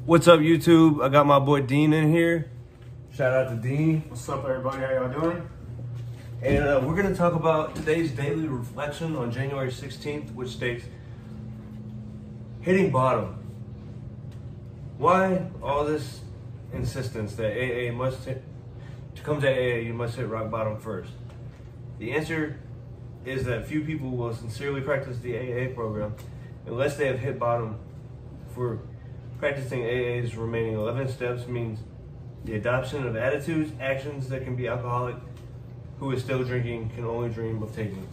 What's up, YouTube? I got my boy Dean in here. Shout out to Dean. What's up, everybody? How y'all doing? And we're gonna talk about today's daily reflection on January 16th, which states, hitting bottom. Why all this insistence that AA must hit, to come to AA, you must hit rock bottom first? The answer is that few people will sincerely practice the AA program unless they have hit bottom. For practicing AA's remaining 11 steps means the adoption of attitudes, actions that can be alcoholic who is still drinking can only dream of taking.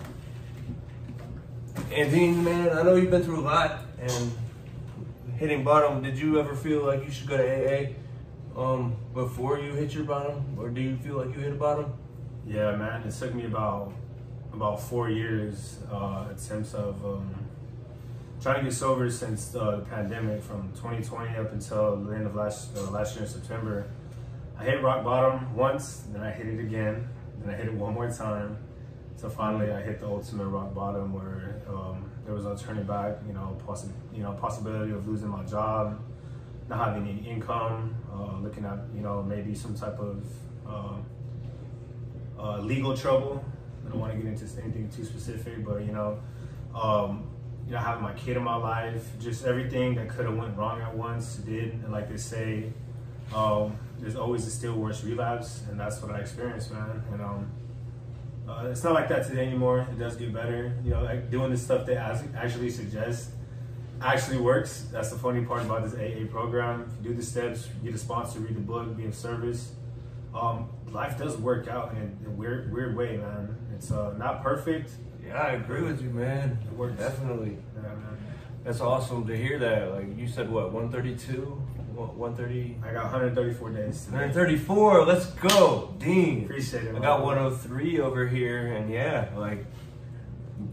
And Dean, man, I know you've been through a lot and hitting bottom. Did you ever feel like you should go to AA before you hit your bottom? Or do you feel like you hit a bottom? Yeah, man, it took me about 4 years attempts of trying to get sober since the pandemic, from 2020 up until the end of last year in September. I hit rock bottom once, then I hit it again, then I hit it one more time. So finally I hit the ultimate rock bottom where there was no turning back, possibility of losing my job, not having any income, looking at, maybe some type of legal trouble. I don't want to get into anything too specific, but having my kid in my life, just everything that could have went wrong at once did. And like they say, there's always a still worse relapse, and that's what I experienced, man. And it's not like that today anymore. It does get better. Like doing the stuff they actually suggest actually works. That's the funny part about this AA program. If you do the steps, get a sponsor, read the book, be of service. Life does work out in a weird way, man. It's not perfect. Yeah, I agree with you, man. It works. Definitely. Yeah, man. That's awesome to hear that. Like you said, what, 132? 130? I got 134 days today. 134, let's go, Dean. Appreciate it. I got 103 over here, and yeah, like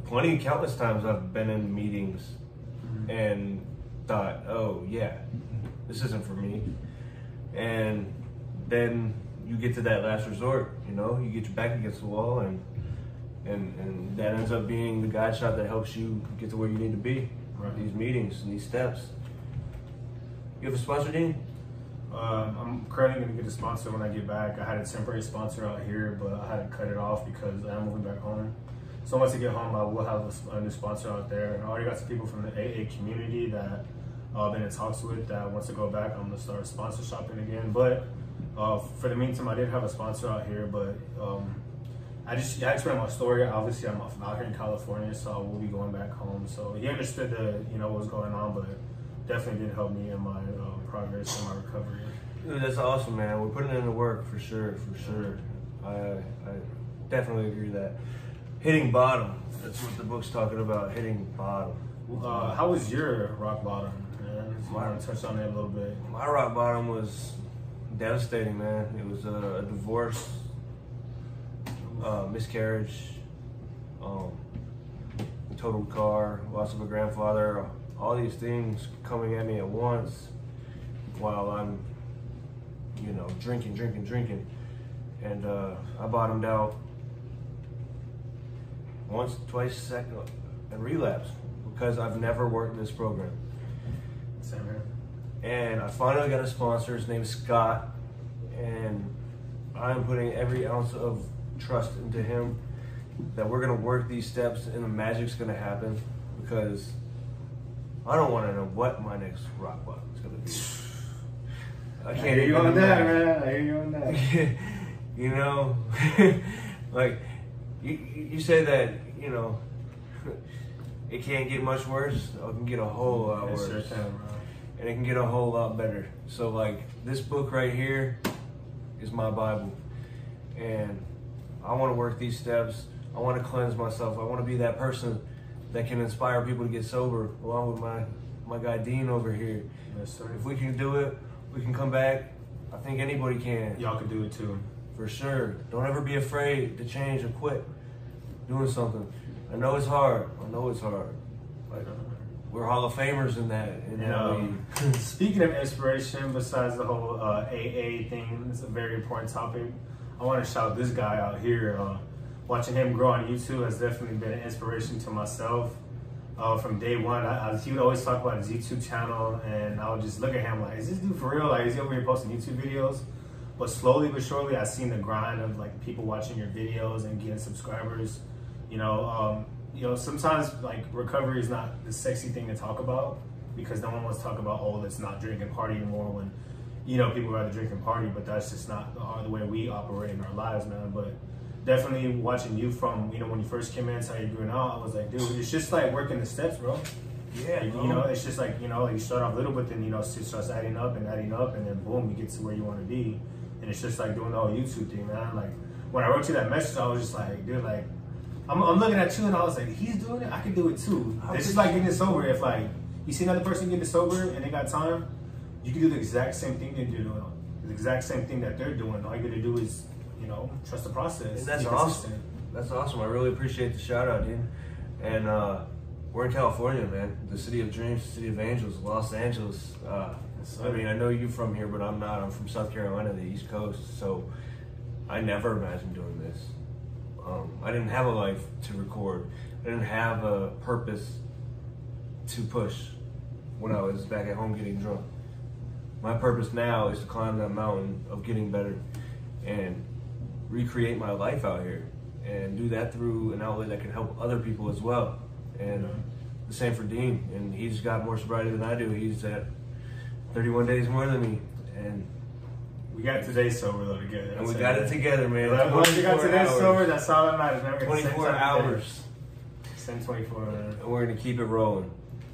countless times I've been in meetings and thought, oh yeah, this isn't for me. And then you get to that last resort, you get your back against the wall, and that ends up being the guide shot that helps you get to where you need to be. Right. These meetings and these steps. You have a sponsor, Dean? I'm currently going to get a sponsor when I get back. I had a temporary sponsor out here, but I had to cut it off because I'm moving back home. So once I get home, I will have a new sponsor out there. And I already got some people from the AA community that I've been in talks with that once I go back, I'm going to start sponsor shopping again. But for the meantime, I did have a sponsor out here, but I explained my story. Obviously, I'm out here in California, so I will be going back home. So he understood what was going on, but definitely did help me in my progress and my recovery. Dude, that's awesome, man. We're putting in the work for sure. I definitely agree with that. Hitting bottom. That's what the book's talking about. Hitting bottom. How was your rock bottom, man? I want to touch on that a little bit. My rock bottom was devastating, man. It was a divorce, miscarriage, totaled car, loss of a grandfather, all these things coming at me at once while I'm, drinking. And I bottomed out once, twice, and relapsed because I've never worked this program. Same here. And I finally got a sponsor. His name's Scott, and I'm putting every ounce of trust into him that we're gonna work these steps and the magic's gonna happen, because I don't want to know what my next rock bottom is gonna be. I can't hear you on that, man. I hear you on that. Like you say that it can't get much worse. It can get a whole lot worse. Sure can, bro. And it can get a whole lot better. So like this book right here is my Bible, and I want to work these steps. I want to cleanse myself. I want to be that person that can inspire people to get sober, along with my guy Dean over here. Yes, sir. If we can do it, we can come back. I think anybody can. Y'all can do it too. For sure. Don't ever be afraid to change or quit doing something. I know it's hard. Like, we're Hall of Famers in that league. Speaking of inspiration, besides the whole AA thing, it's a very important topic. I want to shout this guy out here. Watching him grow on YouTube has definitely been an inspiration to myself. from day one. He would always talk about his YouTube channel, and I would just look at him like, is this dude for real? Like, is he over here posting YouTube videos? But slowly but surely, I've seen the grind of like people watching your videos and getting subscribers. You know, sometimes like recovery is not the sexy thing to talk about because no one wants to talk about, oh, let's not drink and party anymore when, you know, people rather drink and party, but that's just not the way we operate in our lives, man. But definitely watching you from, you know, when you first came in, how you're doing now, I was like, dude, it's just like working the steps, bro. Yeah, like, you know, it's just like, you know, like you start off little, but then, you know, it starts adding up, and then boom, you get to where you want to be. And it's just like doing the whole YouTube thing, man. Like when I wrote you that message, I was just like, dude, like I'm looking at you, and I was like, he's doing it, I can do it too. It's just like getting it sober. If like you see another person getting it sober and they got time, you can do the exact same thing that you're doing, the exact same thing that they're doing. All you got to do is, you know, trust the process. And that's awesome. That's awesome. I really appreciate the shout out, dude. And we're in California, man. The city of dreams, the city of angels, Los Angeles. I mean, I know you're from here, but I'm not. I'm from South Carolina, the East Coast. So I never imagined doing this. I didn't have a life to record. I didn't have a purpose to push when I was back at home getting drunk. My purpose now is to climb that mountain of getting better and recreate my life out here and do that through an outlet that can help other people as well. And the same for Dean. And he's got more sobriety than I do. He's at 31 days more than me. And we got today sober though together. And we got it together, man. Once we got today sober, that's all that matters, man. 24 hours. Same 24, man. And we're gonna keep it rolling.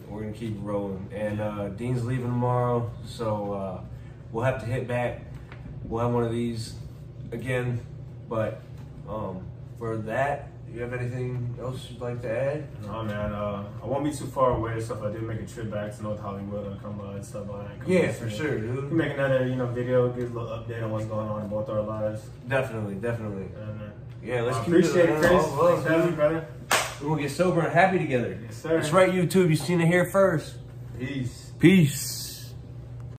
We're gonna keep it rolling. And Dean's leaving tomorrow, so we'll have to hit back. We'll have one of these again. But for that, do you have anything else you'd like to add? No, man. I won't be too far away. So if I do make a trip back to North Hollywood, I'll come by and stuff like that. Yeah, for sure, dude. We can make another, you know, video, give a little update on what's going on in both our lives. Definitely. Yeah, let's keep appreciate it, Chris. Thanks for having me, brother. We're gonna get sober and happy together. Yes, sir. That's right, YouTube. You've seen it here first. Peace. Peace.